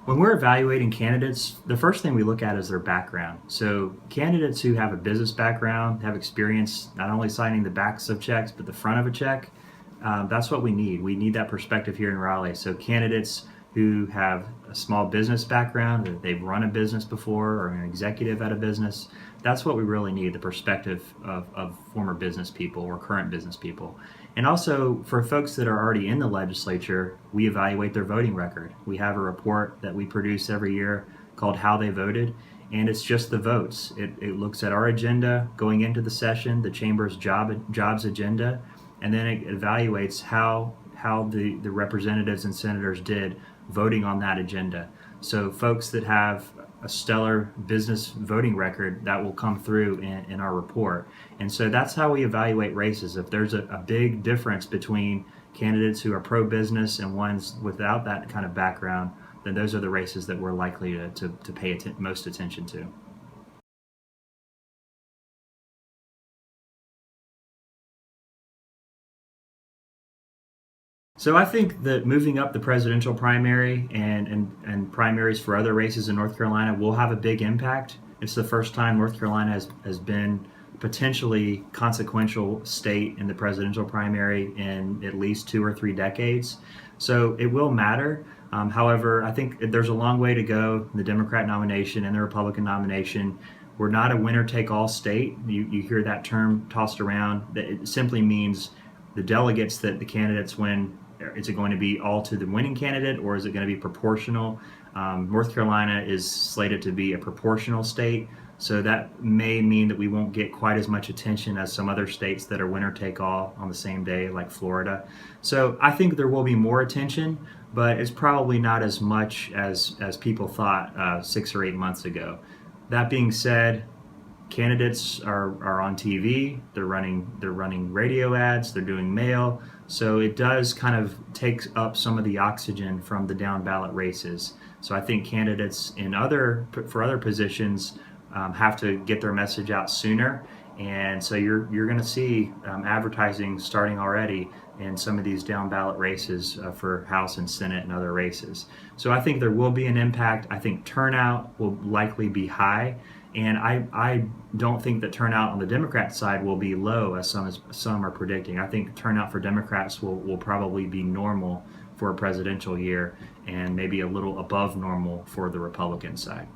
When we're evaluating candidates, the first thing we look at is their background. So candidates who have a business background, have experience not only signing the backs of checks, but the front of a check, that's what we need. We need that perspective here in Raleigh. So candidates who have a small business background, that they've run a business before or an executive at a business, that's what we really need, the perspective of former business people or current business people. And also for folks that are already in the legislature, we evaluate their voting record. We have a report that we produce every year called How They Voted, and it's just the votes. It looks at our agenda going into the session, the chamber's jobs agenda, and then it evaluates how the representatives and senators did voting on that agenda. So folks that have a stellar business voting record, that will come through in our report. And so that's how we evaluate races. If there's a big difference between candidates who are pro-business and ones without that kind of background, then those are the races that we're likely to pay most attention to. So I think that moving up the presidential primary and primaries for other races in North Carolina will have a big impact. It's the first time North Carolina has been potentially consequential state in the presidential primary in at least 2 or 3 decades. So it will matter. However, I think there's a long way to go in the Democrat nomination and the Republican nomination. We're not a winner-take-all state. You hear that term tossed around. It simply means the delegates that the candidates win, is it going to be all to the winning candidate or is it going to be proportional? North Carolina is slated to be a proportional state, so that may mean that we won't get quite as much attention as some other states that are winner take all on the same day, like Florida. So I think there will be more attention, but it's probably not as much as people thought 6 or 8 months ago. That being said, candidates are on TV, they're running radio ads, they're doing mail, so it does kind of take up some of the oxygen from the down ballot races. So I think candidates for other positions have to get their message out sooner, and so you're going to see advertising starting already in some of these down ballot races for House and Senate and other races. So I think there will be an impact. I think turnout will likely be high. And I don't think that turnout on the Democrat side will be low, as some are predicting. I think turnout for Democrats will probably be normal for a presidential year and maybe a little above normal for the Republican side.